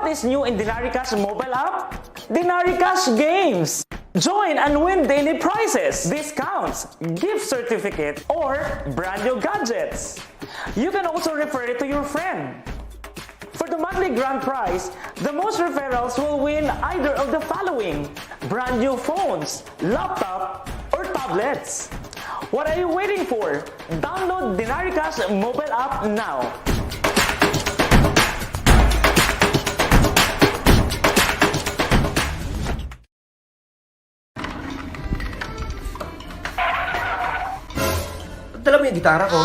What is new in Denarii Cash mobile app? Denarii Cash Games! Join and win daily prizes, discounts, gift certificate, or brand new gadgets. You can also refer it to your friend. For the monthly grand prize, the most referrals will win either of the following: brand new phones, laptop, or tablets. What are you waiting for? Download Denarii Cash mobile app now. Dala mo yung gitara ko.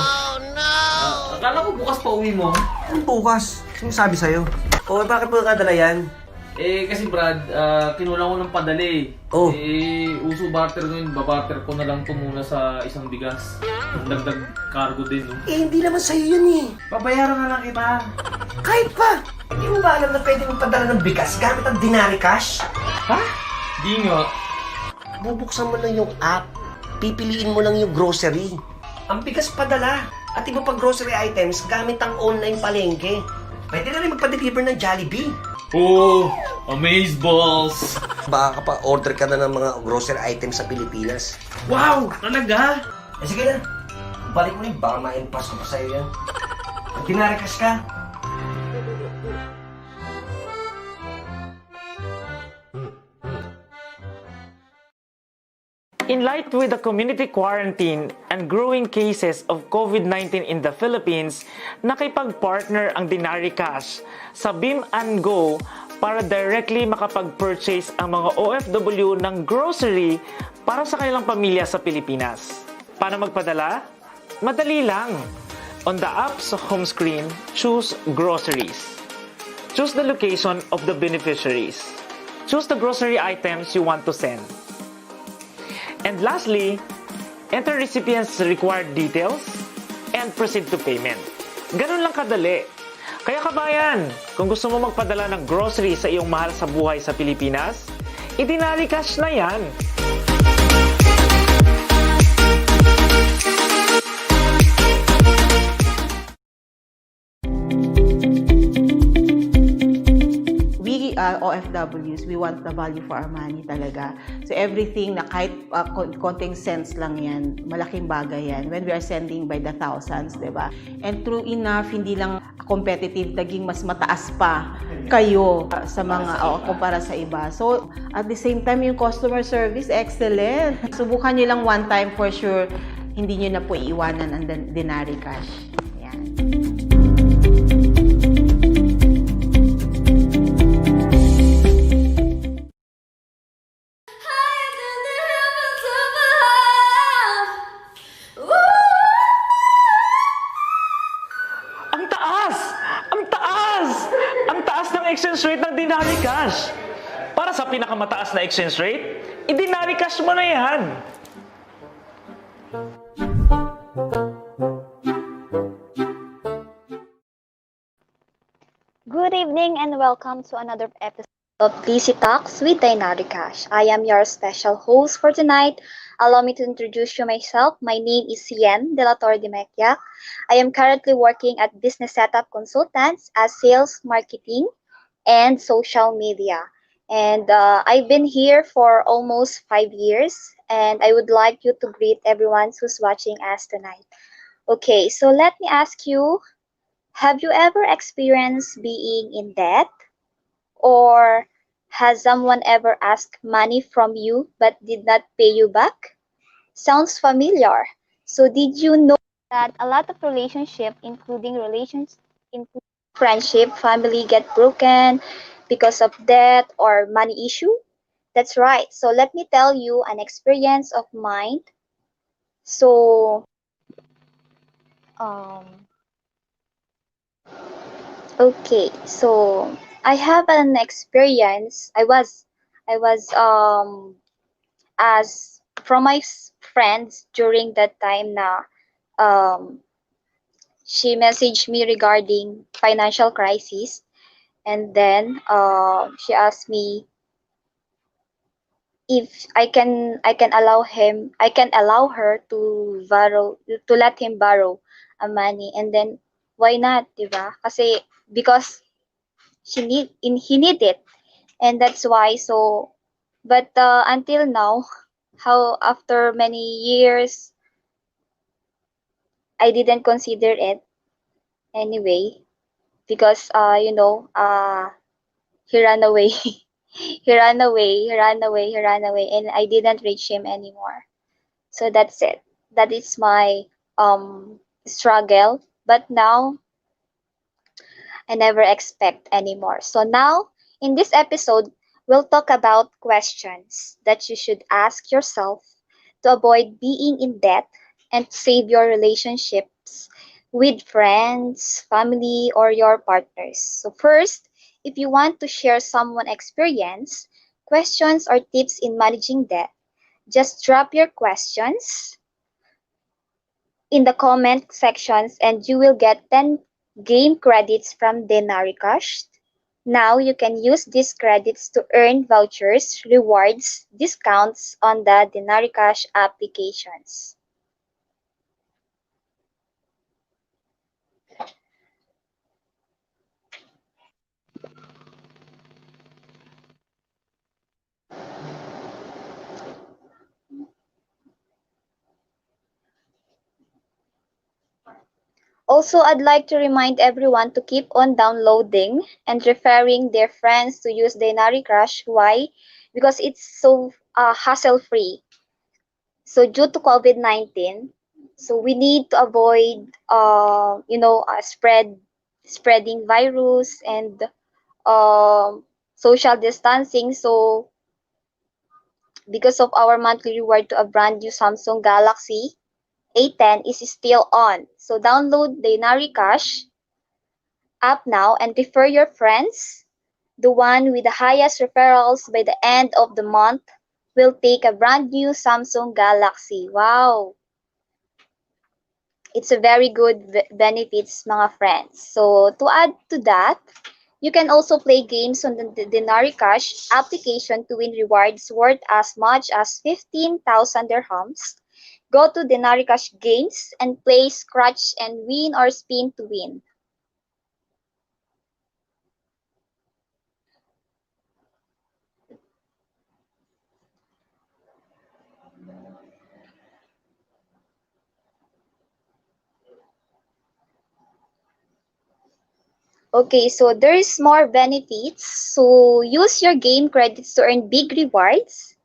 Akala ko bukas pa uwi mo. Anong bukas? Sino sabi sa'yo? O, bakit mo nakadala yan? Kasi Brad, kinulang ko ng padali. Oh. Uso barter ngayon, babarter ko na lang ito muna sa isang bigas. Dagdag cargo din, no? Hindi naman sa'yo yun eh. Babayaran na lang kita. Kahit pa. Hindi mo ba alam na pwede mong padala ng bigas gamit ang Denarii Cash? Ha? Di nga. Bubuksan mo lang yung app. Pipiliin mo lang yung grocery. Ang bigas padala. At iba pang grocery items gamit ang online palengke. Pwede na rin magpa-deliver ng Jollibee. Oh, amazeballs! Baka pa order ka na ng mga grocery items sa Pilipinas. Wow! Talaga? Sige na. Balik mo rin. Baka ma-impas ko pa sa'yo yan. Pag Denarii Cash ka, In light with the community quarantine and growing cases of COVID-19 in the Philippines, nakipag-partner ang Denarii Cash sa Beam and Go para directly makapag-purchase ang mga OFW ng grocery para sa kanilang pamilya sa Pilipinas. Paano magpadala? Madali lang. On the app's home screen, choose Groceries. Choose the location of the beneficiaries. Choose the grocery items you want to send. And lastly, enter recipient's required details and proceed to payment. Ganun lang kadali. Kaya kabayan, kung gusto mo magpadala ng grocery sa iyong mahal sa buhay sa Pilipinas, i-Denarii Cash na yan. OFWs, we want the value for our money talaga. So everything na kahit konting cents lang yan, malaking bagay yan when we are sending by the thousands, di ba? And true enough, hindi lang competitive, naging mas mataas pa kayo sa mga, kumpara sa iba. So at the same time, yung customer service, excellent. Subukan nyo lang one time for sure, hindi nyo na po iiwanan ang Denarii Cash. Yan. Exchange rate ng Denarii Cash. Para sa pinakamataas na exchange rate, i-Denarii Cash mo na yan. Good evening and welcome to another episode of Busy Talks with Denarii Cash. I am your special host for tonight. Allow me to introduce you myself. My name is Yen de la Torre de Mecchia. I am currently working at Business Setup Consultants as Sales Marketing and Social Media. And I've been here for almost 5 years, and I would like you to greet everyone who's watching us tonight. Okay, so let me ask you, have you ever experienced being in debt? Or has someone ever asked money from you but did not pay you back? Sounds familiar. So did you know that a lot of relationships, including friendship, family get broken because of debt or money issue? That's right. So let me tell you an experience of mine. So, okay. So I have an experience. I was as from my friends during that time na she messaged me regarding financial crisis, and then she asked me if I can allow her to let him borrow a money, and then why not, diba? Kasi because he need it, and that's why. So, but until now, how after many years, I didn't consider it anyway because he ran away. He ran away, and I didn't reach him anymore. So that's it. That is my struggle. But now I never expect anymore. So now in this episode, we'll talk about questions that you should ask yourself to avoid being in debt and save your relationships with friends, family, or your partners. So first, if you want to share someone experience, questions or tips in managing debt, just drop your questions in the comment sections and you will get 10 game credits from Denarii Cash. Now you can use these credits to earn vouchers, rewards, discounts on the Denarii Cash applications. Also, I'd like to remind everyone to keep on downloading and referring their friends to use Denarii Cash. Why? Because it's so hassle-free. So due to COVID-19, so we need to avoid, spreading virus and social distancing. So because of our monthly reward to a brand new Samsung Galaxy A10 is still on. So download the Denarii Cash app now and refer your friends. The one with the highest referrals by the end of the month will take a brand new Samsung Galaxy. Wow! It's a very good benefits, mga friends. So to add to that, you can also play games on the Denarii Cash application to win rewards worth as much as 15,000 dirhams. Go to Denarii Cash Games and play Scratch and Win or Spin to win. Okay, so there is more benefits. So use your game credits to earn big rewards.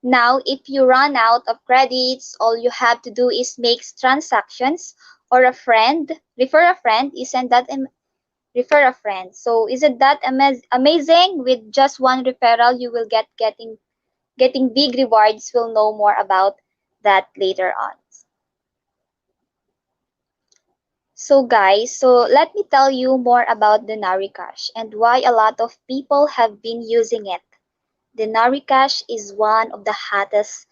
Now, if you run out of credits, all you have to do is make transactions or refer a friend, isn't that refer a friend. So isn't that amazing? With just one referral, you will getting big rewards. We'll know more about that later on. So guys, so let me tell you more about Denarii Cash and why a lot of people have been using it. Denarii Cash is one of the hottest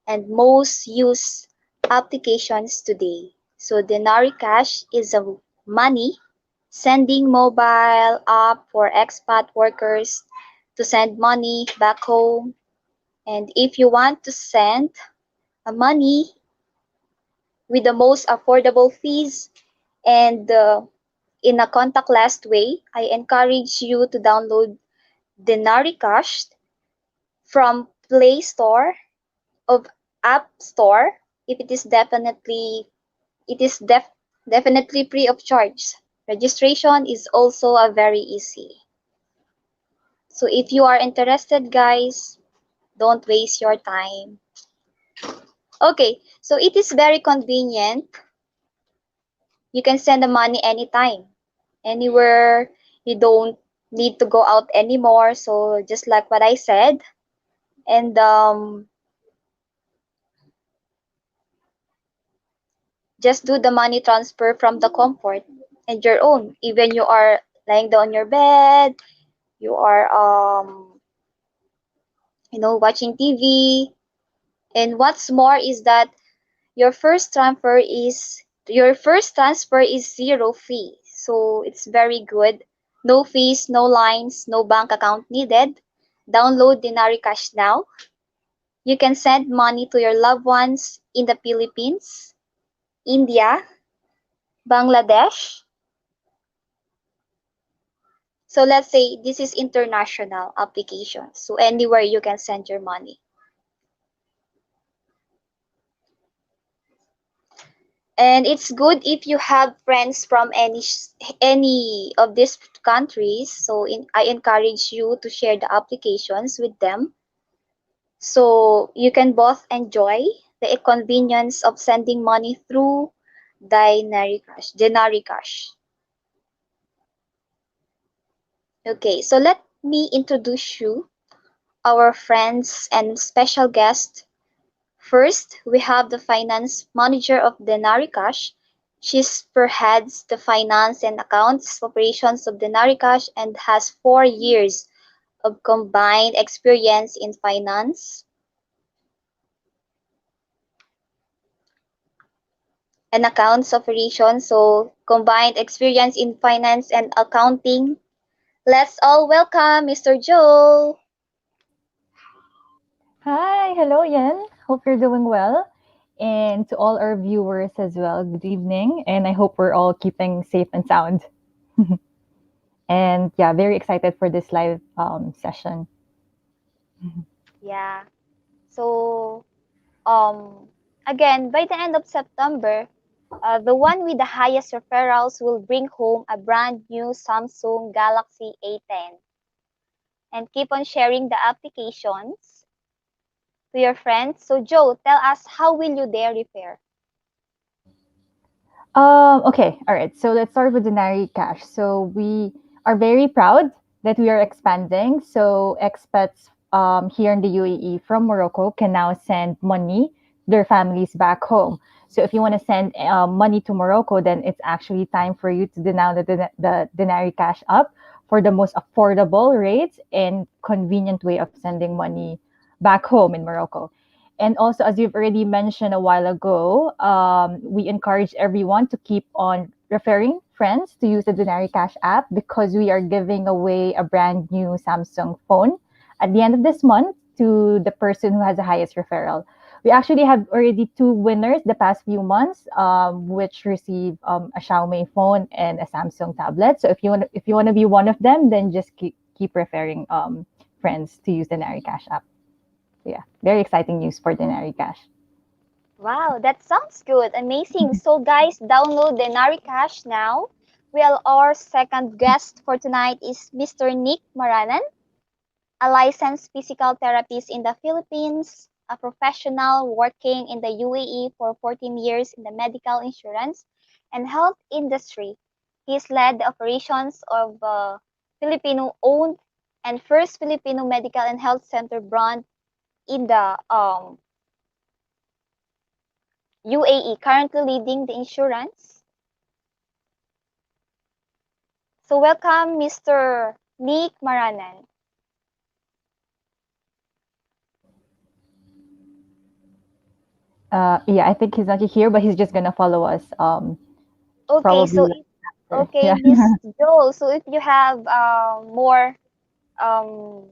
and most used applications today. So Denarii Cash is a money sending mobile app for expat workers to send money back home. And if you want to send a money with the most affordable fees and in a contactless way, I encourage you to download Denarii Cash from Play Store of App Store if it is definitely free of charge. Registration is also a very easy. So if you are interested, guys, don't waste your time. Okay, so it is very convenient. You can send the money anytime, anywhere. You don't need to go out anymore. So just like what I said, and just do the money transfer from the comfort and your own. Even you are lying down on your bed, you are watching TV, and what's more is that your first transfer is zero fee. So it's very good. No fees, no lines, no bank account needed. Download Denarii Cash now. You can send money to your loved ones in the Philippines, India, Bangladesh, So let's say this is international application. So anywhere you can send your money. And it's good if you have friends from any of these countries. So I encourage you to share the applications with them so you can both enjoy the convenience of sending money through Denarii Cash. Okay, so let me introduce you our friends and special guest. First, we have the finance manager of Denarii Cash. She spearheads the finance and accounts operations of Denarii Cash and has 4 years of combined experience in finance and accounts operations. So, combined experience in finance and accounting. Let's all welcome Mr. Joe. Hi, hello, Yen. Hope you're doing well. And to all our viewers as well, good evening. And I hope we're all keeping safe and sound. And yeah, very excited for this live session. Yeah. So, um, again, by the end of September, the one with the highest referrals will bring home a brand new Samsung Galaxy A10. And keep on sharing the applications to your friends. So, Joe, tell us how will you dare repair? Okay, all right. So let's start with Denarii Cash. So we are very proud that we are expanding. So expats here in the UAE from Morocco can now send money to their families back home. So if you want to send money to Morocco, then it's actually time for you to download the Denarii Cash app for the most affordable rates and convenient way of sending money back home in Morocco. And also, as you've already mentioned a while ago, we encourage everyone to keep on referring friends to use the Denarii Cash app because we are giving away a brand new Samsung phone at the end of this month to the person who has the highest referral. We actually have already two winners the past few months, which receive a Xiaomi phone and a Samsung tablet. So if you want to be one of them, then just keep referring friends to use the Denarii Cash app. So yeah, very exciting news for Denarii Cash. Wow, that sounds good. Amazing. So, guys, download Denarii Cash now. Well, our second guest for tonight is Mr. Nick Maranan, a licensed physical therapist in the Philippines, a professional working in the UAE for 14 years in the medical insurance and health industry. He's led the operations of Filipino owned and first Filipino medical and health center brand in the UAE, currently leading the insurance. So, welcome, Mr. Nick Maranan. Yeah, I think he's not here, but he's just gonna follow us. Okay, Probably so like after. okay, Yeah. Miss Joe. So, if you have more um,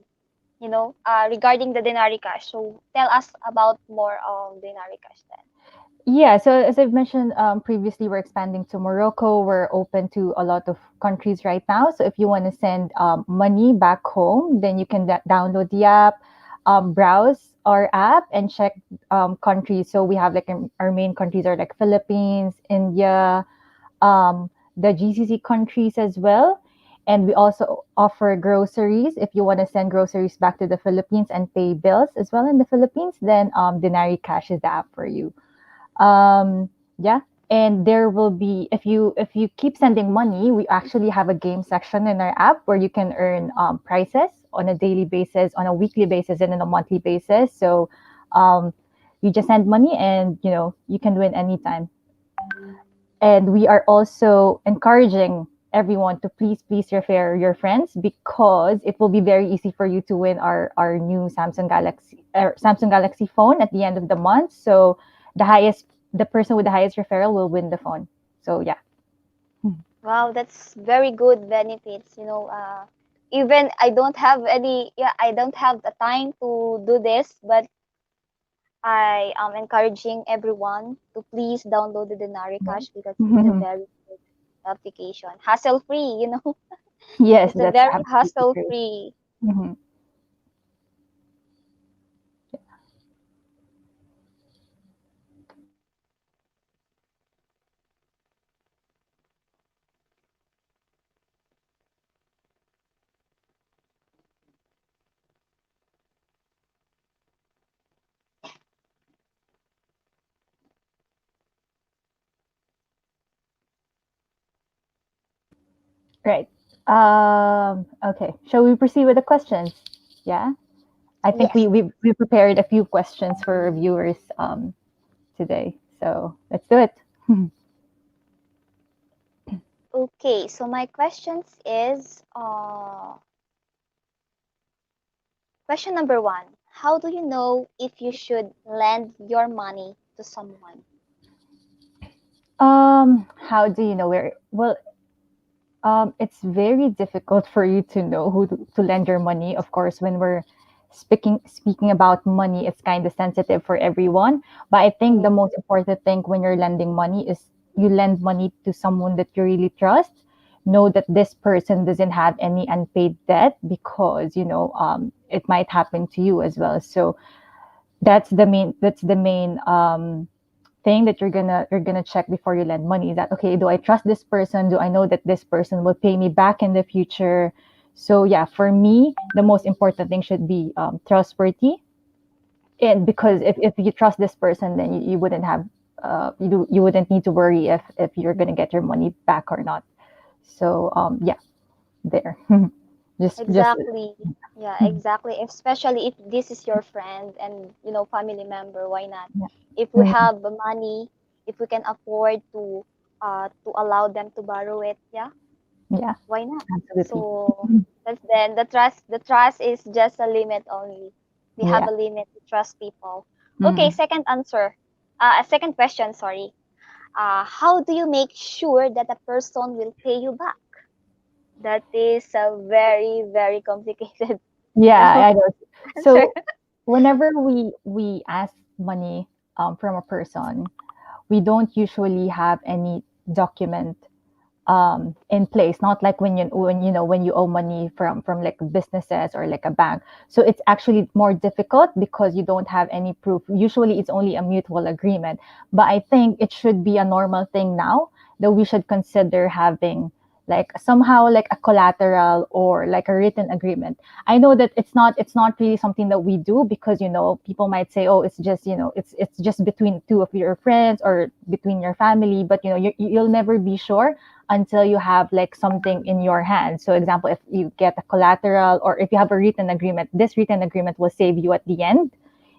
regarding the Denarii Cash. So tell us about more of Denarii Cash then. Yeah, so as I've mentioned previously, we're expanding to Morocco. We're open to a lot of countries right now. So if you want to send money back home, then you can download the app, browse our app, and check countries. So we have like our main countries are like Philippines, India, the GCC countries as well. And we also offer groceries. If you want to send groceries back to the Philippines and pay bills as well in the Philippines, then Denarii Cash is the app for you. Yeah, and there will be if you keep sending money, we actually have a game section in our app where you can earn prizes on a daily basis, on a weekly basis, and on a monthly basis. So you just send money, and you can win anytime. And we are also encouraging everyone to please refer your friends because it will be very easy for you to win our new Samsung Galaxy phone at the end of the month. So the person with the highest referral will win the phone. So yeah. Wow, that's very good benefits. Even I don't have the time to do this, but I am encouraging everyone to please download the Denarii Cash because it's a very good application, hassle free. Yes, It's a that's very absolutely true. hassle-free. Mhm. Right. Okay. Shall we proceed with the questions? Yeah. I think Yes. we prepared a few questions for viewers today. So let's do it. Okay, so my questions is question number one. How do you know if you should lend your money to someone? How do you know where? Well, it's very difficult for you to know who to lend your money. Of course, when we're speaking about money, it's kind of sensitive for everyone. But I think the Yes. most important thing when you're lending money is you lend money to someone that you really trust. Know that this person doesn't have any unpaid debt because it might happen to you as well. So that's the main thing that you're gonna check before you lend money. Is that okay? Do I trust this person? Do I know that this person will pay me back in the future? So yeah, for me, the most important thing should be trustworthy. And because if you trust this person, then you wouldn't have you wouldn't need to worry if you're gonna get your money back or not. So yeah, there. just Exactly. Yeah, exactly. Especially if this is your friend and family member, why not? yeah. If we Mm, have the money, if we can afford to allow them to borrow it, yeah, yeah, why not? absolutely. So that's then the trust is just a limit only. We have Yeah. a limit to trust people. Okay, Mm. second answer. A second question, sorry. How do you make sure that a person will pay you back? That is a very, very complicated, you Yeah, know, I know. answer. So whenever we ask money from a person, we don't usually have any document in place, not like when you owe money from like businesses or like a bank. So it's actually more difficult because you don't have any proof. Usually it's only a mutual agreement, but I think it should be a normal thing now that we should consider having like somehow like a collateral or like a written agreement. I know that it's not really something that we do because people might say, oh, it's just it's just between two of your friends or between your family, but you'll never be sure until you have like something in your hand. So example, if you get a collateral or if you have a written agreement, this written agreement will save you at the end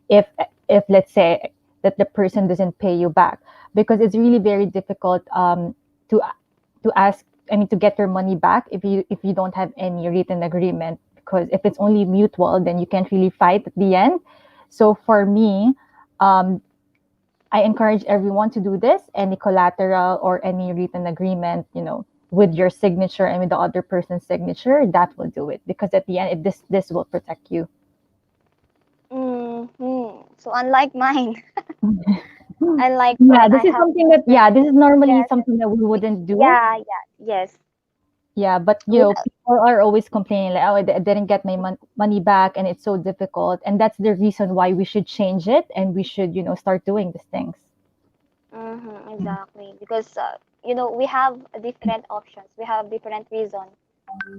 if if let's say that the person doesn't pay you back, because it's really very difficult to ask, I mean, to get your money back if you don't have any written agreement, because if it's only mutual, then you can't really fight at the end. So for me, um, I encourage everyone to do this. Any collateral or any written agreement, with your signature and with the other person's signature, that will do it. Because at the end, this will protect you. So unlike mine, unlike Yeah, mine, I this is have something that different. this is normally Yes, something that we wouldn't do. yeah, yeah, yes. Yeah, but With people are always complaining like, oh, I didn't get my money back, and it's so difficult. And that's the reason why we should change it and we should, start doing these things. exactly, because we have different options. We have different reasons.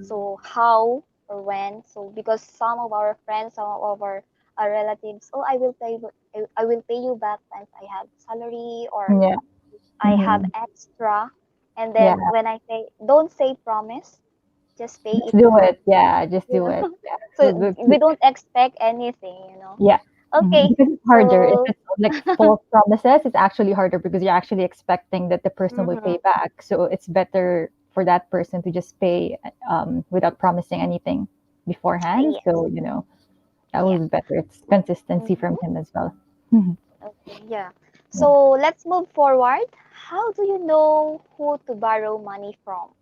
So how or when? So because some of our friends, some of our relatives, oh, I will pay you back once I have salary or Yeah. I have Hmm. extra. And Yeah. then when I say, don't say promise, just pay Just it do back. it. Yeah, just You do know, it. Yeah. So so we don't expect anything. yeah. Mhm. Okay, Because it's harder. If so it's like false promises, it's actually harder because you're actually expecting that the person will pay mhm, back. So it's better for that person to just pay without promising anything beforehand. yes, So, that yeah. would be better. It's consistency from hmm him as well. Mhm. Okay, yeah. Yeah. So let's move forward. How do you know who to borrow money from?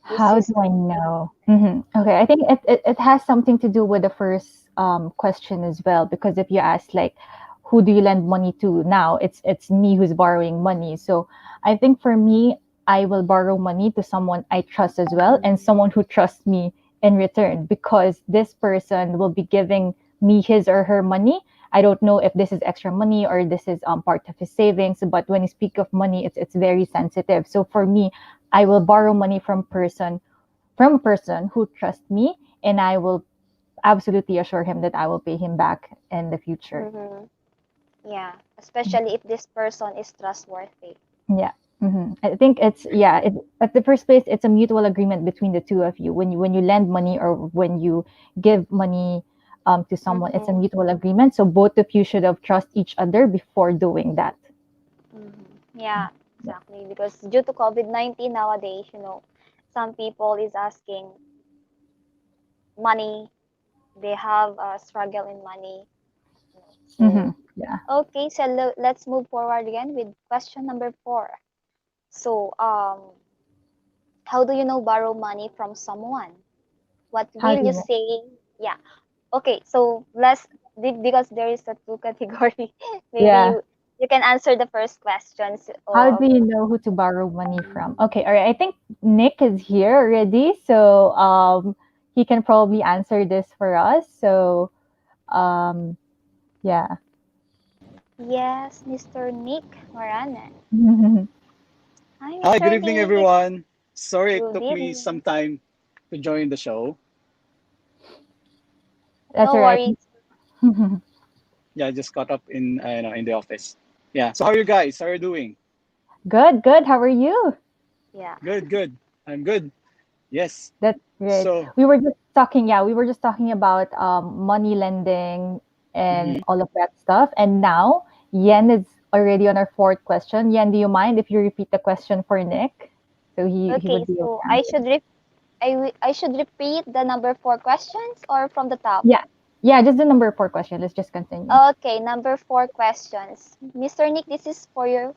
This How is do the I most know? important. Okay, I think it has something to do with the first question as well. Because if you ask like, who do you lend money to now? It's me who's borrowing money. So I think for me, I will borrow money to someone I trust as well, and someone who trusts me in return, because this person will be giving me his or her money. I don't know if this is extra money or this is part of his savings, but when you speak of money, it's very sensitive. So for me, I will borrow money from a person who trusts me, and I will absolutely assure him that I will pay him back in the future. Mm-hmm. Yeah, especially if this person is trustworthy. Yeah. I think it's yeah. At the first place, it's a mutual agreement between the two of you. When you lend money or when you give money to someone, it's a Mm-hmm. mutual agreement. So both of you should have trust each other before doing that. Yeah, Yeah. exactly. Because due to COVID-19 nowadays, some people is asking money. They have a struggle in money. So, Yeah. okay, so let's move forward again with question number 4. So, how do you know borrow money from someone? What How will do you you know? say? Yeah. Okay, so let's because there is a two category. Maybe Yeah. you can answer the first questions. How do you know who to borrow money from? Okay. All right. I think Nick is here already, so he can probably answer this for us. So yeah. Yes, Mr. Nick Moranan. Hi, Hi, good Mr. evening, Nick. everyone. Sorry it Good took me some evening. time to join the show. That's No all right. worries. Yeah, I just caught up in the office. Yeah. So how are you guys? How are you doing? Good, good. How are you? Yeah. Good, good. I'm good. Yes. That's great. So, We were just talking about money lending and mhm. all of that stuff. And now Yen is already on our fourth question. Yen, do you mind if you repeat the question for Nick? So he Okay, would be able so to answer. I should repeat the number 4 questions or from the top? Yeah. Yeah, just the number four question. Let's just continue. Okay, number 4 questions. Mr. Nick, this is for you.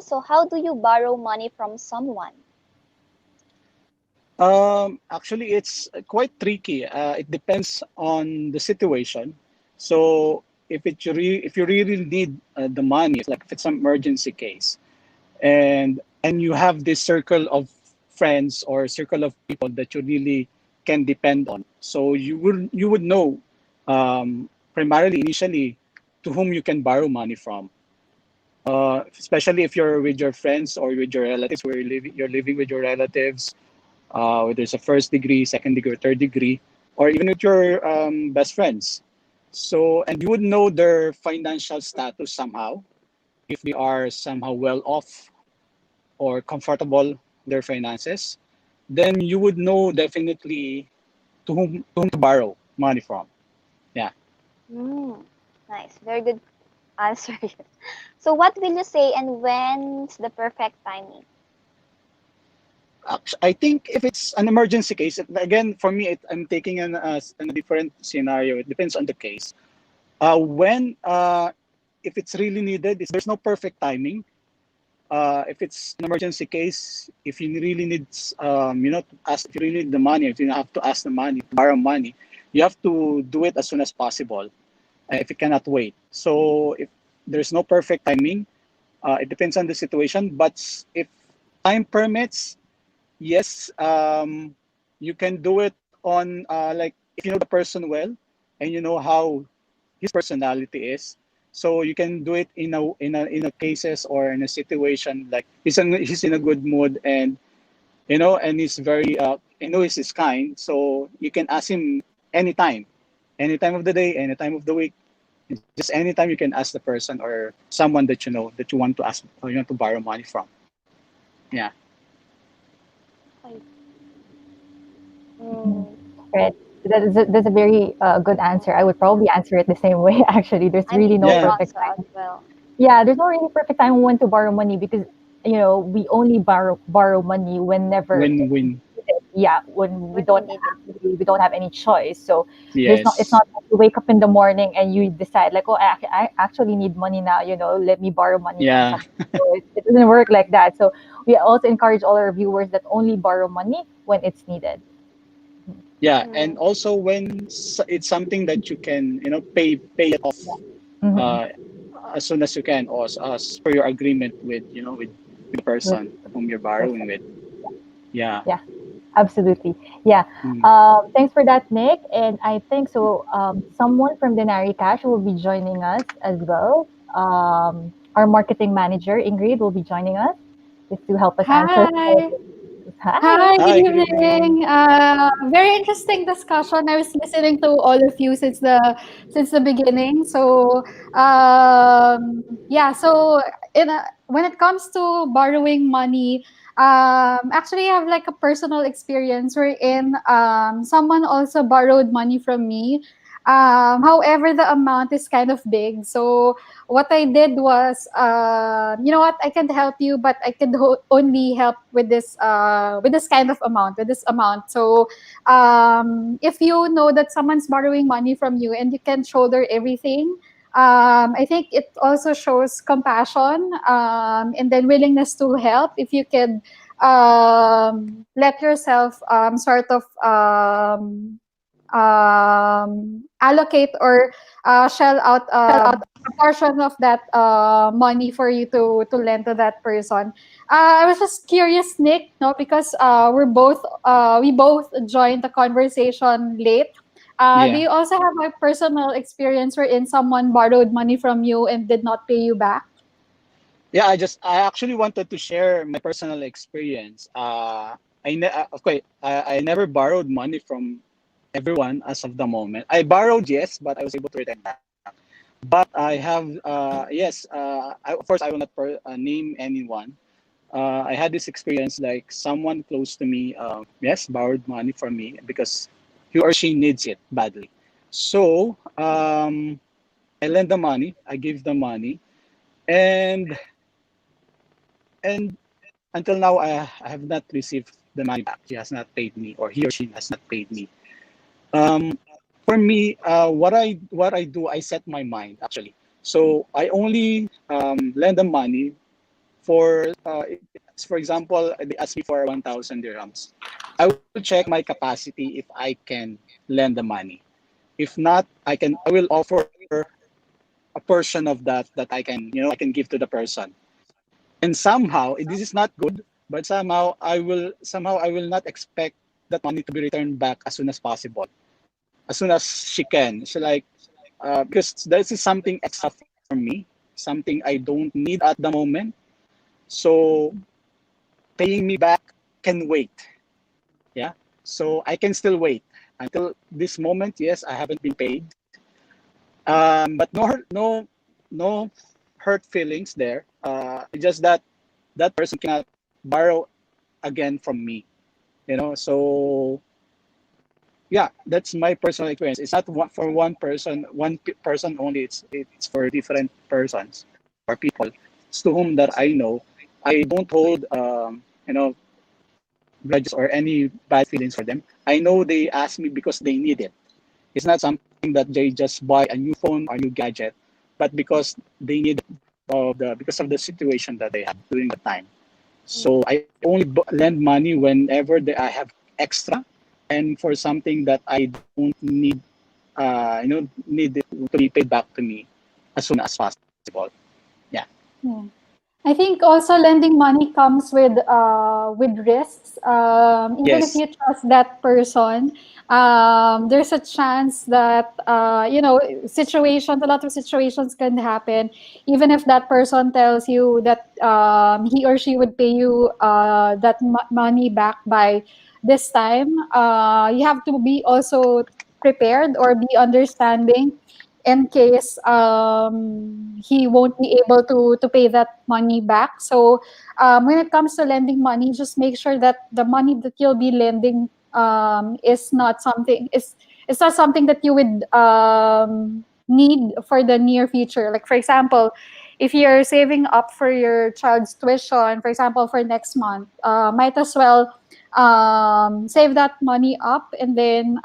So how do you borrow money from someone? Actually, it's quite tricky. It depends on the situation. So, if you really need the money, it's like if it's an emergency case, and you have this circle of friends or circle of people that you really can depend on, so you would know primarily initially to whom you can borrow money from, especially if you're with your friends or with your relatives, where you're living with your relatives, whether it's a first degree, second degree, or third degree, or even with your best friends. So, and you would know their financial status somehow, if they are somehow well off or comfortable their finances, then you would know definitely to whom to borrow money from. Yeah. Hmm. Nice. Very good answer. So what will you say and when's the perfect timing? I think if it's an emergency case, again, for me, I'm taking a different scenario. It depends on the case. When if it's really needed, there's no perfect timing. If it's an emergency case, if you really need, if you really need the money, if you have to ask the money, borrow money, you have to do it as soon as possible. If you cannot wait. So if there's no perfect timing, it depends on the situation. But if time permits, yes, you can do it on like if you know the person well and you know how his personality is. So you can do it in a cases or in a situation like he's in a good mood, and he's very he's kind. So you can ask him anytime, any time of the day, any time of the week. Just anytime you can ask the person or someone that you know that you want to ask or you want to borrow money from. Yeah. Ay, Mhm. mm, Right. That's a very good answer. I would probably answer it the same way. Actually, there's I'm the really no same Yeah. perfect answer as time. well. Yeah, there's no really perfect time when to borrow money, because we only borrow money whenever Win-win. yeah, when When we need it. we don't have any choice. So it's Yes. not like you wake up in the morning and you decide like, oh, I actually need money now, let me borrow money from Yeah. someone. So it doesn't work like that. So we also encourage all our viewers that only borrow money when it's needed. Yeah. And Mm, also when it's something that you can, pay it off Hmm. uh, as soon as you can, or as per your agreement with the person whom you're borrowing with. Yeah. Yeah, absolutely. Yeah. Mm. Thanks for that, Nick. And I think so. Someone from Denarii Cash will be joining us as well. Our marketing manager, Ingrid, will be joining us just to help us answer. Hi. Hi. Hi, good Hi, good evening. evening. Very interesting discussion. I was listening to all of you since the beginning. So yeah, so when it comes to borrowing money, actually I have like a personal experience wherein someone also borrowed money from me. However, the amount is kind of big. So what I did was, you know what, I can help you, but I can only help with this kind of amount, with this amount. So if you know that someone's borrowing money from you and you can shoulder everything, I think it also shows compassion, and then willingness to help. If you could let yourself sort of allocate or shell out a portion of that money for you to lend to that person. I was just curious, Nick, no, because we both joined the conversation late. Do Yeah. you also have a personal experience wherein someone borrowed money from you and did not pay you back? Yeah, I actually wanted to share my personal experience. Okay, I never borrowed money from everyone as of the moment. I borrowed, yes, but I was able to return back. But I have, yes, of course, I will not name anyone. I had this experience like someone close to me, yes, borrowed money from me because he or she needs it badly. So I lend the money, I give the money, and and until now, I have not received the money back. She has not paid me, or he or she has not paid me. Um, for me, what I do, I set my mind actually. So I only lend the money for example, they ask me for 1,000 dirhams. I will check my capacity if I can lend the money. If not, I will offer a portion of that I can give to the person. And somehow this is not good, but somehow I will not expect that money to be returned back as soon as possible, as soon as she can. So like because this is something extra for me, something I don't need at the moment. So paying me back can wait. Yeah. So I can still wait until this moment. Yes, I haven't been paid. But no hurt feelings there. Just that that person cannot borrow again from me. So yeah, that's my personal experience. It's not for one person, person only. It's for different persons or people to whom that I know. I don't hold grudges or any bad feelings for them. I know they ask me because they need it. It's not something that they just buy a new phone or new gadget, but because they need because of the situation that they have during the time. So I only lend money whenever I have extra, and for something that I don't need, need it to be paid back to me as soon as possible. Yeah. Yeah. I think also lending money comes with risks. Even if Yes. you trust that person, there's a chance that situations, a lot of situations can happen. Even if that person tells you that he or she would pay you that money back by this time, you have to be also prepared or be understanding in case he won't be able to pay that money back. So when it comes to lending money, just make sure that the money that you'll be lending is not something is it's not something that you would need for the near future. Like for example, if you're saving up for your child's tuition, for example, for next month, might as well save that money up and then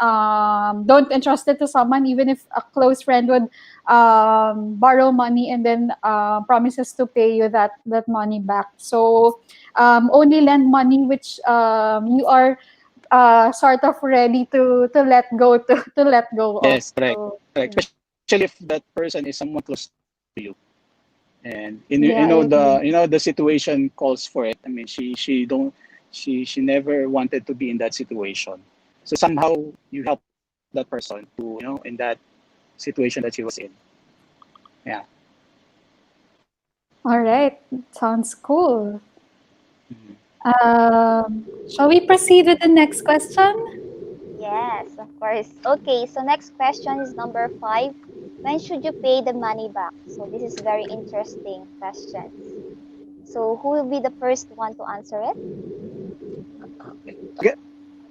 don't entrust it to someone, even if a close friend would borrow money and then promises to pay you that money back. So only lend money which you are sort of ready to let go to let go of. Yes. Correct. So Correct. yeah. Especially if that person is someone close to you. And Yeah, I agree. the situation calls for it. I mean, she never wanted to be in that situation. So somehow you help that person to, in that situation that she was in. Yeah. All right, sounds cool. Mhm. Shall we proceed with the next question? Yes, of course. Okay, so next question is number 5. When should you pay the money back? So this is very interesting questions. So who will be the first one to answer it? Okay.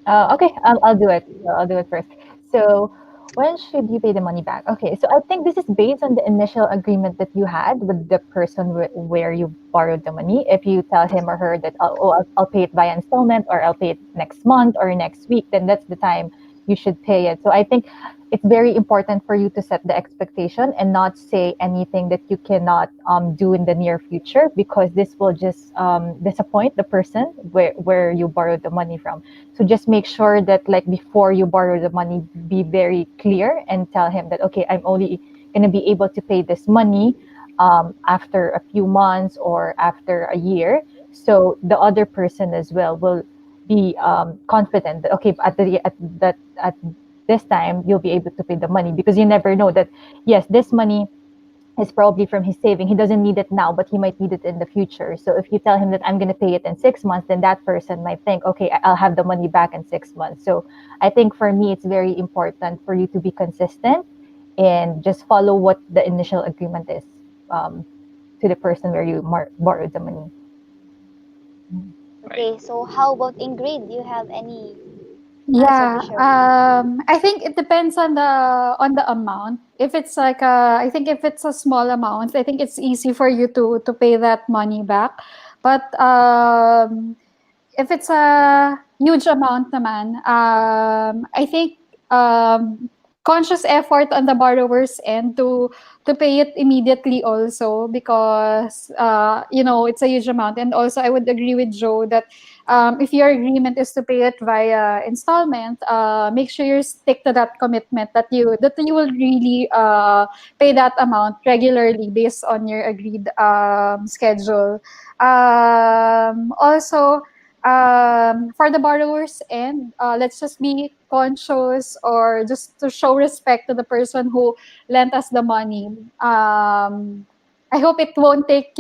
Okay, I'll do it. I'll do it first. So, when should you pay the money back? Okay, so I think this is based on the initial agreement that you had with the person where you borrowed the money. If you tell him or her that, I'll pay it by installment, or I'll pay it next month or next week, then that's the time you should pay it. So I think it's very important for you to set the expectation and not say anything that you cannot do in the near future, because this will just disappoint the person where you borrowed the money from. So just make sure that, like, before you borrow the money, be very clear and tell him that, okay, I'm only going to be able to pay this money after a few months or after a year. So the other person as well will be confident that, okay, at this time you'll be able to pay the money, because you never know that, yes, this money is probably from his saving. He doesn't need it now, but he might need it in the future. So if you tell him that I'm going to pay it in 6 months, then that person might think, okay, I'll have the money back in 6 months. So I think for me, it's very important for you to be consistent and just follow what the initial agreement is um, to the person where you borrowed the money. Right. Okay, so how about Ingrid? Do you have any answer to Yeah, share with us? I think it depends on the amount. If it's like I think if it's a small amount, I think it's easy for you to pay that money back. But if it's a huge amount naman, I think conscious effort on the borrower's end to pay it immediately also, because it's a huge amount. And also I would agree with Joe that if your agreement is to pay it via installment, make sure you stick to that commitment that you will really pay that amount regularly based on your agreed schedule. Also, for the borrowers end, let's just be conscious, or just to show respect to the person who lent us the money. I hope it won't take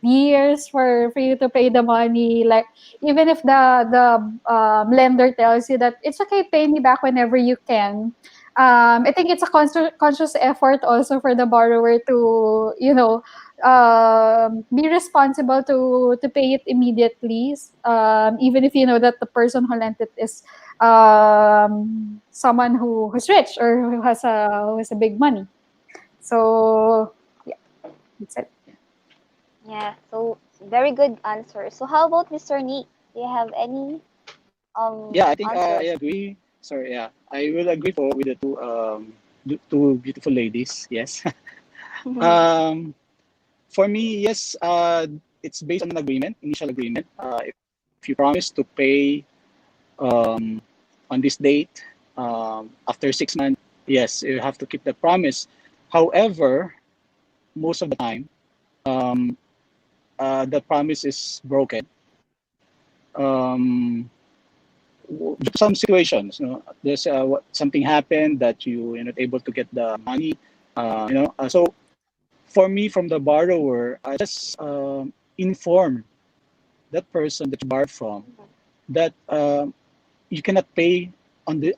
years for you to pay the money. Like, even if the lender tells you that it's okay, pay me back whenever you can. I think it's a conscious effort also for the borrower to be responsible to pay it immediately, even if you know that the person who lent it is someone who's rich, or who has a big money. So yeah, that's it. Yeah, so very good answer. So how about Mr. Nick? Do you have any Yeah, I think answer? I agree. Sorry, yeah, I will agree with the two beautiful ladies. Yes. um, for me, yes, it's based on an agreement, initial agreement. If you promise to pay on this date, after 6 months, yes, you have to keep the promise. However, most of the time, um, the promise is broken. Um, some situations, there's something happened that you're not able to get the money. So for me, from the borrower, I just inform that person that you borrowed from that you cannot pay on the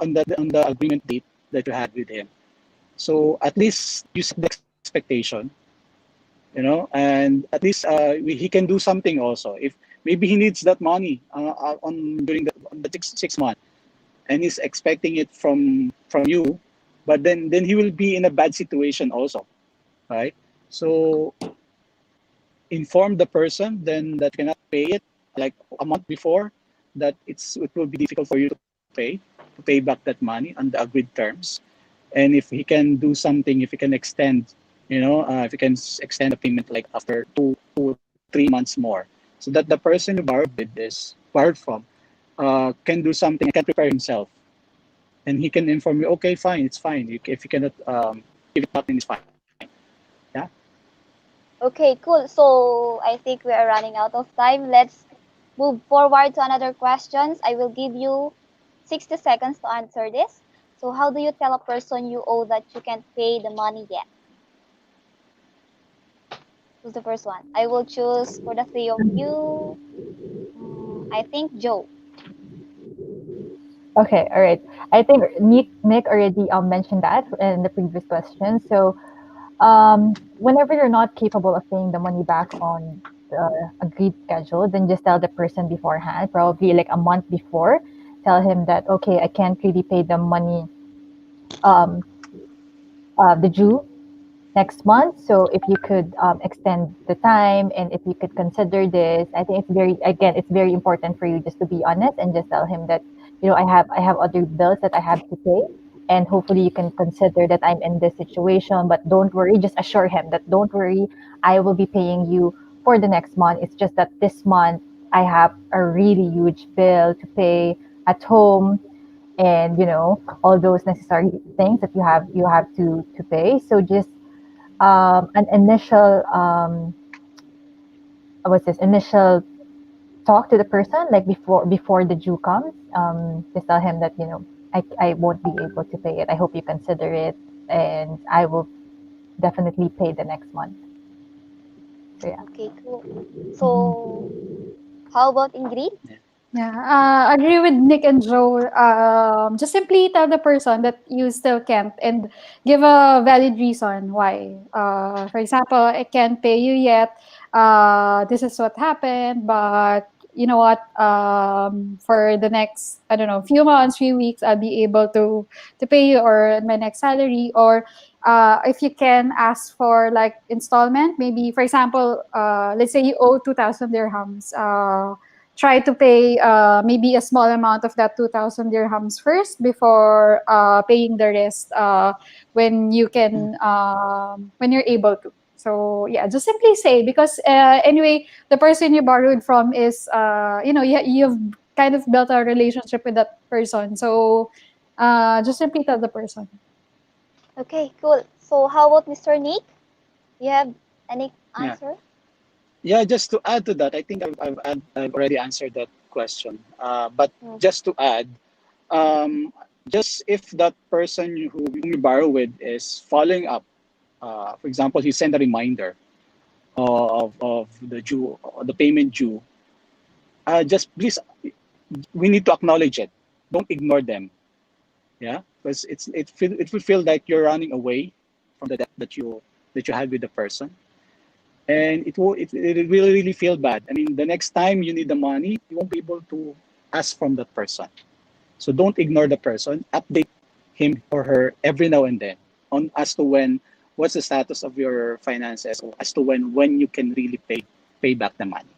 agreement date that you had with him. So at least you set the expectation, and at least he can do something also. If maybe he needs that money on during the 6 months, and he's expecting it from you, but then he will be in a bad situation also, right? So inform the person then that cannot pay it like a month before, that it will be difficult for you to pay back that money on the agreed terms. And if he can do something, if he can extend, if he can extend the payment like after 2 3 months more, so that the person who borrowed from can do something, can prepare himself, and he can inform you, okay, fine, it's fine. If you cannot give it back, then it's fine. Yeah. Okay, cool. So I think we are running out of time. Let's move forward to another questions. I will give you 60 seconds to answer this. So how do you tell a person you owe that you can't pay the money yet? Who's the first one? I will choose for the three of you. I think Joe. Okay, all right. I think Nick already mentioned that in the previous question. So whenever you're not capable of paying the money back on the agreed schedule, then just tell the person beforehand, probably like a month before. Tell him that, okay, I can't really pay the money, um, the due next month. So if you could extend the time and if you could consider this, I think it's very important for you just to be honest and just tell him that, I have other bills that I have to pay. And hopefully you can consider that I'm in this situation, but don't worry, just assure him that don't worry, I will be paying you for the next month. It's just that this month I have a really huge bill to pay at home and all those necessary things that you have to pay. So just an initial what's this initial talk to the person like before the due comes. Just tell him that I won't be able to pay it. I hope you consider it, and I will definitely pay the next month. So yeah. Okay, cool. So how about Ingrid? Yeah, agree with Nick and Joe. Just simply tell the person that you still can't and give a valid reason why. For example, I can't pay you yet. This is what happened, but you know what? For the next, I don't know, few months, few weeks, I'll be able to pay you or my next salary. Or if you can ask for like installment, maybe for example, let's say you owe 2,000 dirhams. Try to pay maybe a small amount of that 2,000 dirhams first before paying the rest when you can when you're able to. So yeah, just simply say, because anyway the person you borrowed from is you've kind of built a relationship with that person. So just simply tell the person. Okay, cool. So how about Mr. Nick? You have any Yeah. answer? Yeah, just to add to that, I think I've already answered that question. But Mm. just to add, just if that person whom you borrow with is following up, for example, he sent a reminder of the payment due, just please, we need to acknowledge it. Don't ignore them. Yeah, because it will feel like you're running away from the debt that you had with the person, and it will really feel bad. I mean, the next time you need the money, you won't be able to ask from that person. So don't ignore the person. Update him or her every now and then on as to what's the status of your finances, or as to when you can really pay back the money.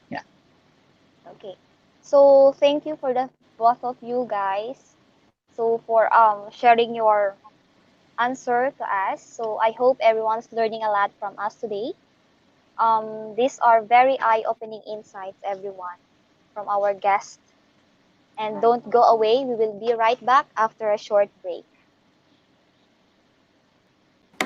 Yeah. Okay. So thank you for the both of you guys. So for sharing your answer to us. So I hope everyone's learning a lot from us today. These are very eye-opening insights, everyone, from our guests. And don't go away. We will be right back after a short break.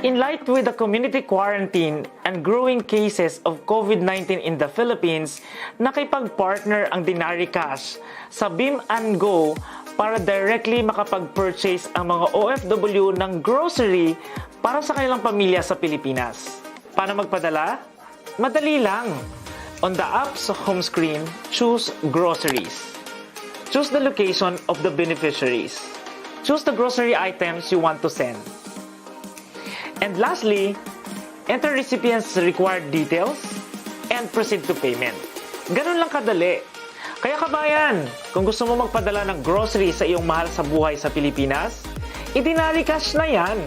In light with the community quarantine and growing cases of COVID-19 in the Philippines, nakipag-partner ang Denarii Cash sa Beam and Go para directly makapag-purchase ang mga OFW ng grocery para sa kanilang pamilya sa Pilipinas. Paano magpadala? Madali lang. On the app's home screen, choose Groceries. Choose the location of the beneficiaries. Choose the grocery items you want to send. And lastly, enter recipient's required details and proceed to payment. Ganun lang kadali. Kaya kabayan, kung gusto mo magpadala ng grocery sa iyong mahal sa buhay sa Pilipinas, i-Denarii Cash na yan.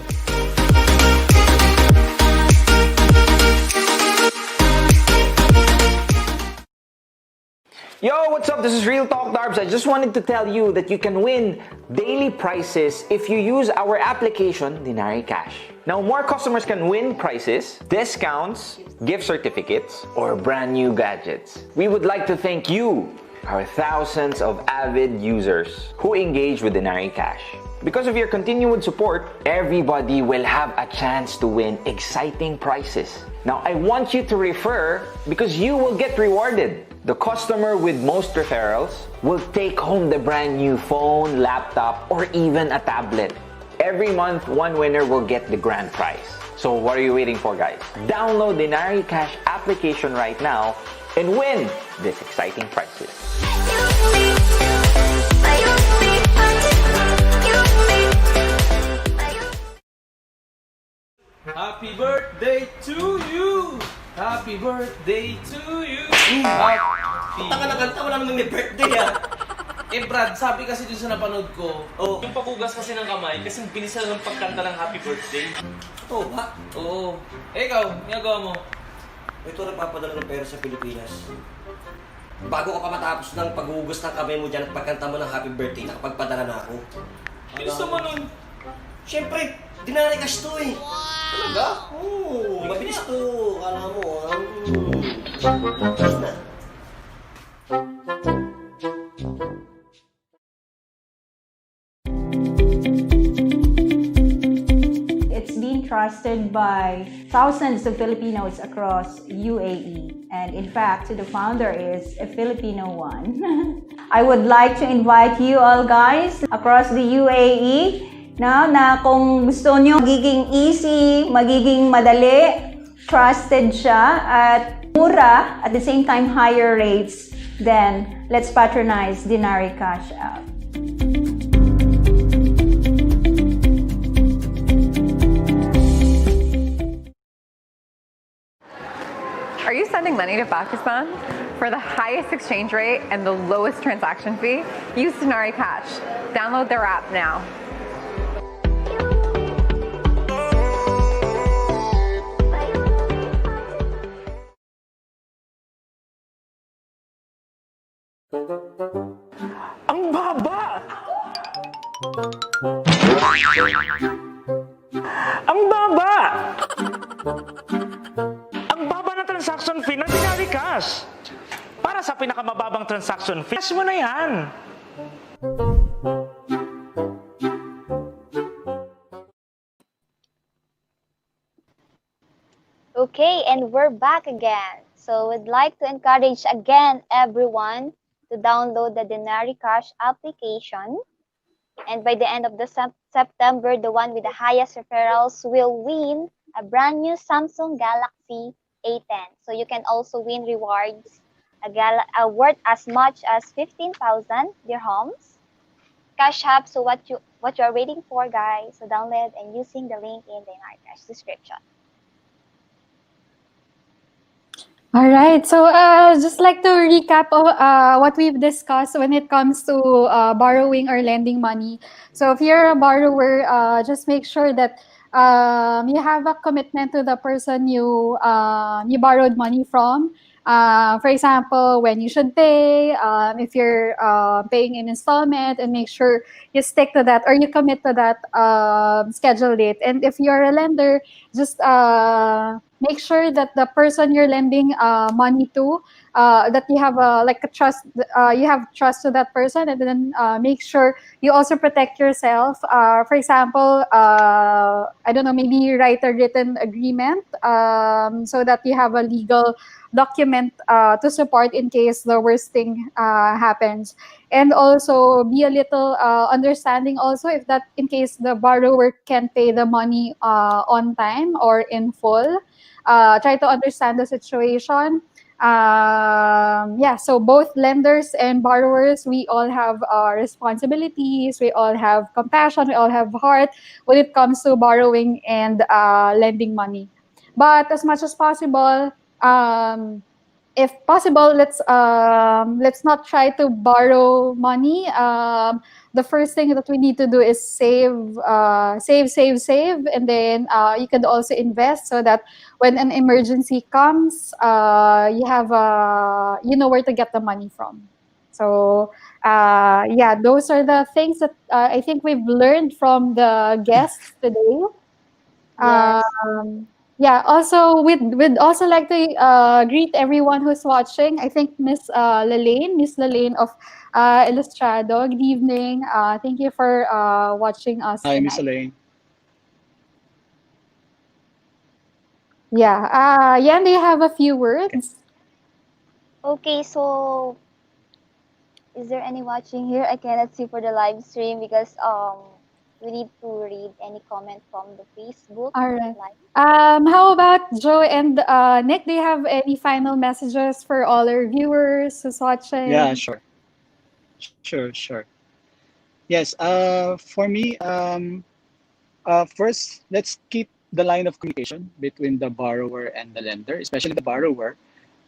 Yo, what's up? This is Real Talk Darbs. I just wanted to tell you that you can win daily prizes if you use our application, Denarii Cash. Now, more customers can win prizes, discounts, gift certificates, or brand new gadgets. We would like to thank you, our thousands of avid users who engage with Denarii Cash. Because of your continued support, everybody will have a chance to win exciting prizes. Now, I want you to refer because you will get rewarded. The customer with most referrals will take home the brand new phone, laptop, or even a tablet. Every month, one winner will get the grand prize. So what are you waiting for, guys? Download the Denarii Cash application right now and win these exciting prizes. Happy birthday to you! Happy birthday to you! Taka na kanta, wala namang may birthday Brad, sabi kasi dun sa napanood ko, yung pagugas kasi ng kamay, kasing bilis lang ng pagkanta ng happy birthday. Oo ba? Oo. Ikaw, ginagawa mo? Ito nagpapadala ng pera sa Pilipinas. Bago ka pa matapos ng paghugas ng kamay mo dyan at pagkanta mo ng happy birthday, nakapagpadala na ako. Bilis naman nun. Siyempre, Denarii Cash to eh. Talaga? Oo, mabilis to. Kala mo, It's being trusted by thousands of Filipinos across UAE. And in fact, the founder is a Filipino one. I would like to invite you all guys across the UAE na kung gusto nyo magiging easy, magiging madali, trusted siya at mura, at the same time higher rates, then let's patronize Denarii Cash app. Are you sending money to Pakistan? For the highest exchange rate and the lowest transaction fee, use Denarii Cash. Download their app now. Ang baba! Ang baba! Ang baba ng transaction fee ng Denarii Cash. Para sa pinakamababang transaction fee, cash mo na yan. Okay, and we're back again. So we'd like to encourage again everyone to download the Denarii Cash application. And by the end of the September, the one with the highest referrals will win a brand new Samsung Galaxy A10. So you can also win rewards worth as much as 15,000 dirhams. Cash App, so what you are waiting for, guys? So download and using the link in the Denarii Cash description. All right. So just like to recap what we've discussed when it comes to borrowing or lending money. So if you're a borrower, just make sure that you have a commitment to the person you borrowed money from. For example, when you should pay, if you're paying in installment, and make sure you stick to that or you commit to that schedule date. And if you're a lender, just make sure that the person you're lending money to, that you have like a trust, you have trust to that person, and then make sure you also protect yourself. For example, I don't know, maybe write a written agreement so that you have a legal document to support in case the worst thing happens. And also be a little understanding also if that in case the borrower can pay the money on time or in full. Try to understand the situation. Yeah, so both lenders and borrowers, we all have responsibilities, we all have compassion, we all have heart when it comes to borrowing and lending money. But as much as possible, if possible, let's not try to borrow money. The first thing that we need to do is save, and then you can also invest so that when an emergency comes, you have you know where to get the money from. So yeah, those are the things that I think we've learned from the guests today. Yes. Yeah, also we'd also like to greet everyone who's watching. I think Miss Lelaine of Ilustrado. Good evening. Thank you for watching us Hi, Miss tonight. Elaine. Yeah. Yan, do you have a few Okay. words? Okay, so is there any watching here? I cannot see for the live stream because we need to read any comment from the Facebook All right. live. How about Joe and Nick? Do you have any final messages for all our viewers who's Yeah, watching? sure. Sure. Yes, for me, first, let's keep the line of communication between the borrower and the lender, especially the borrower.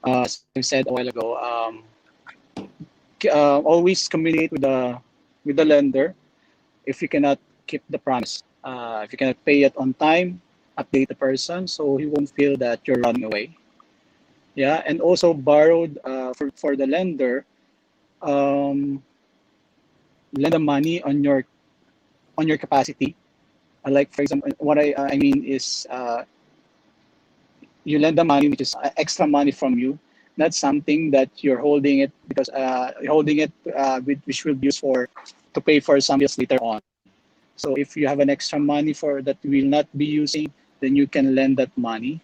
As I said a while ago, always communicate with the lender. If you cannot keep the promise, if you cannot pay it on time, update the person so he won't feel that you're running away. Yeah, and also borrowed for the lender, um, lend the money on your capacity. Like for example, what I mean is you lend the money which is extra money from you, not something that you're holding it because which will be used for to pay for some bills later on. So if you have an extra money for that you will not be using, then you can lend that money.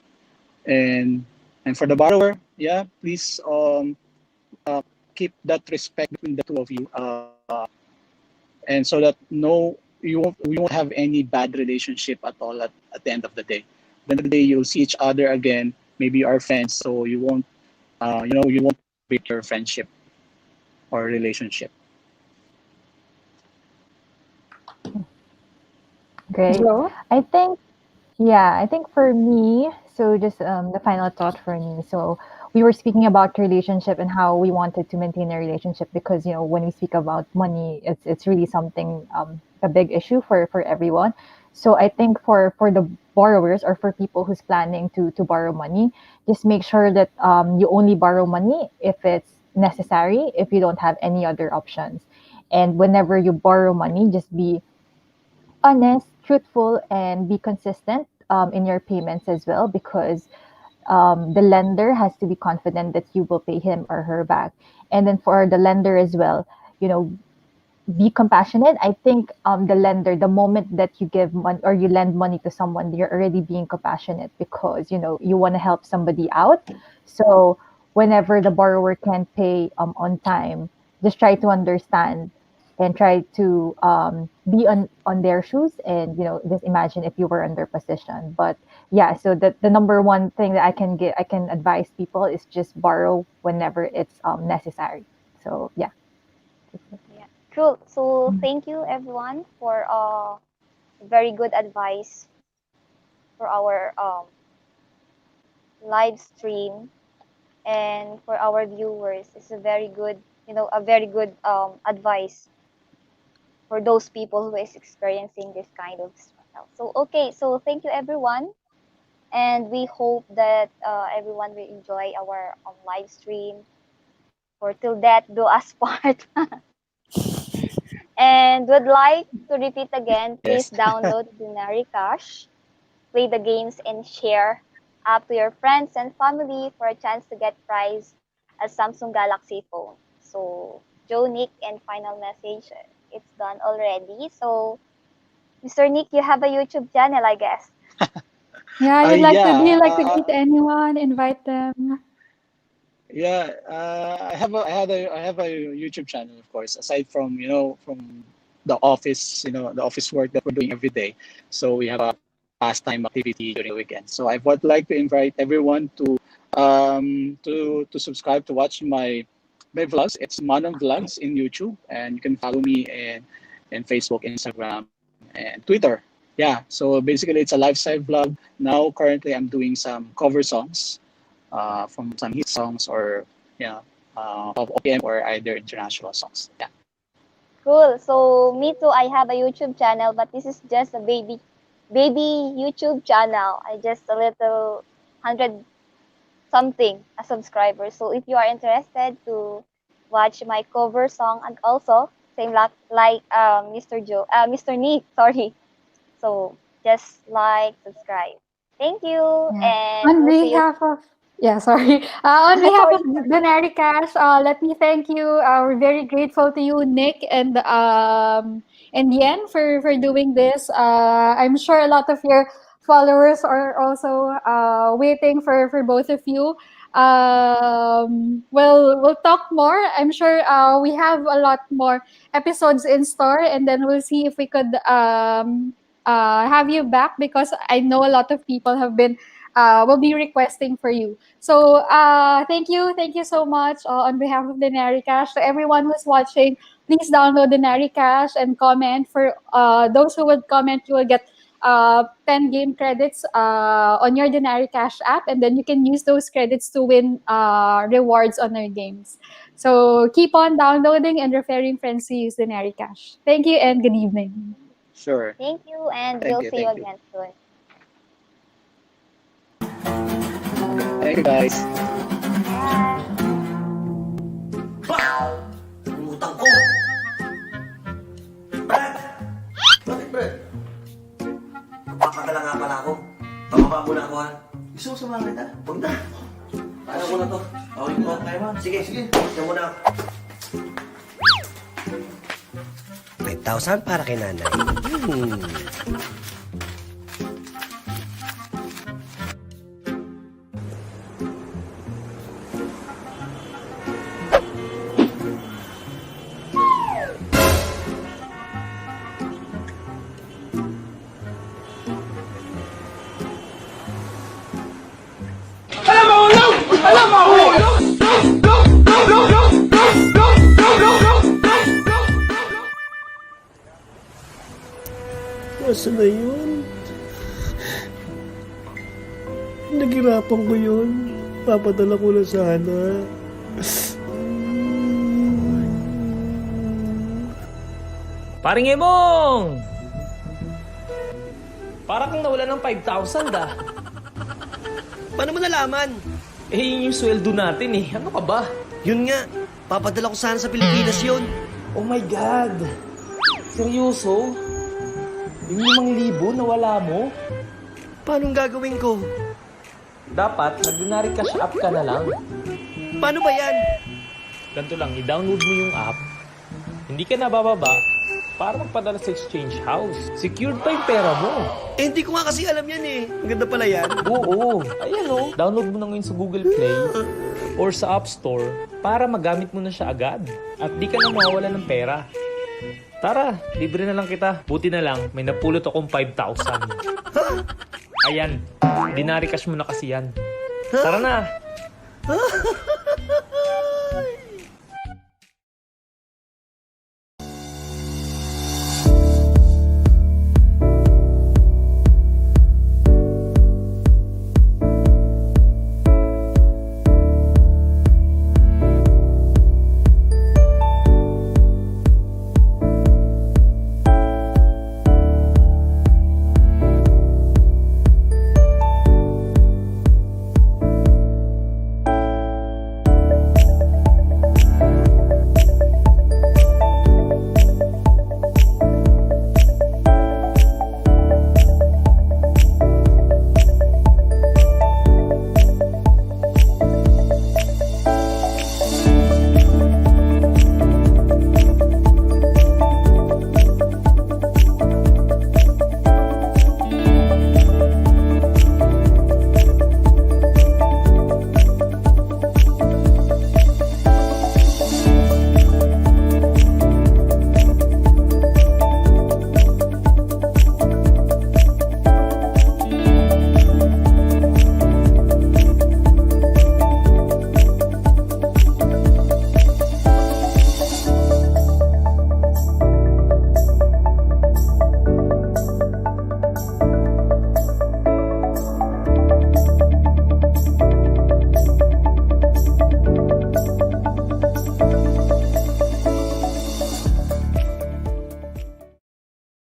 And for the borrower, yeah, please uh, keep that respect between the two of you, and so that you won't have any bad relationship at all at the end of the day. At the end of the day, you'll see each other again. Maybe you are friends, so you won't break your friendship or relationship. Great. Joe? I think, yeah, I think for me, so just the final thought for me. So we were speaking about relationship and how we wanted to maintain a relationship because when we speak about money, it's really something a big issue for everyone. So I think for the borrowers or for people who's planning to borrow money, just make sure that you only borrow money if it's necessary, if you don't have any other options. And whenever you borrow money, just be honest, truthful, and be consistent in your payments as well because the lender has to be confident that you will pay him or her back. And then for the lender as well, you know, be compassionate. I think the lender, the moment that you give money or you lend money to someone, you're already being compassionate because you want to help somebody out. So whenever the borrower can't pay on time, just try to understand and try to be on their shoes and just imagine if you were in their position. But yeah, so the number one thing that I can advise people is just borrow whenever it's necessary. So yeah. Yeah. Cool. So thank you everyone for very good advice for our live stream and for our viewers. It's a very good, a very good advice for those people who is experiencing this kind of struggle. So okay, so thank you everyone, and we hope that everyone will enjoy our live stream for till that do us part. And would like to repeat again, please Yes. download Denarii Cash, play the games, and share up to your friends and family for a chance to get prize a Samsung Galaxy phone. So, Joe, Nick, and final message. It's done already. So, Mr. Nick, you have a YouTube channel, I guess. Yeah, you'd like to. Do Yeah. you like to greet anyone? Invite them. Yeah, I have a YouTube channel, of course, aside from from the office work that we're doing every day. So we have a pastime activity during the weekend. So I would like to invite everyone to subscribe to watch my vlogs. It's Manong Vlogs in YouTube, and you can follow me in Facebook, Instagram, and Twitter. Yeah, so basically it's a lifestyle vlog. Now currently I'm doing some cover songs from some hit songs or of OPM or either international songs. Yeah. Cool. So, me too, I have a YouTube channel, but this is just a baby YouTube channel. I just a little 100 something a subscriber. So if you are interested to watch my cover song and also same like Mr. Nick, sorry. So just like subscribe. Thank you, Yeah. and On we'll see you. behalf of sorry. On behalf of Denarii Cash, let me thank you. We're very grateful to you, Nick and Yen for doing this. I'm sure a lot of your followers are also waiting for both of you. We'll talk more. I'm sure we have a lot more episodes in store, and then we'll see if we could have you back, because I know a lot of people have been will be requesting for you. So thank you so much on behalf of Denarii Cash. To everyone who's watching, please download Denarii Cash and comment. For those who would comment, you will get 10 game credits on your Denarii Cash app, and then you can use those credits to win rewards on our games. So keep on downloading and referring friends to use Denarii Cash. Thank you and good evening. Sure. Thank you, and Thank we'll you, see you thank you. again soon. Thank you, guys. Utang ko! Brad! Bakit, Brad? Papadala nga pala ako. Pababa mo na ako, ha? Gusto mo samahan kita? Huwag na. Kaya mo na to. Okay mo, kaya mo. Sige, sige. Kaya mo na ako. 5,000 para kay nanay. Nasaan na yun? Naghirapan ko yun. Papadala ko na sana. Paring Emong! Para kang nawala ng 5,000 ah. Paano mo nalaman? Eh, yun yung sweldo natin eh. Ano ka ba? Yun nga. Papadala ko sana sa Pilipinas yun. Oh my God! Seryoso? Yung 5,000 nawala mo? Paano gagawin ko? Dapat, nag-Denarii Cash app ka na lang. Paano ba yan? Ganito lang, i-download mo yung app. Hindi ka nabababa para magpadala sa exchange house. Secured pa yung pera mo. Eh, hindi ko nga kasi alam yan eh. Ang ganda pala yan. Oo. Ayan o. Download mo na ngayon sa Google Play or sa App Store para magamit mo na siya agad. At di ka na mawawala ng pera. Tara, libre na lang kita. Buti na lang, may napulot akong 5,000. Ayan, Denarii Cash mo na kasi yan. Tara na.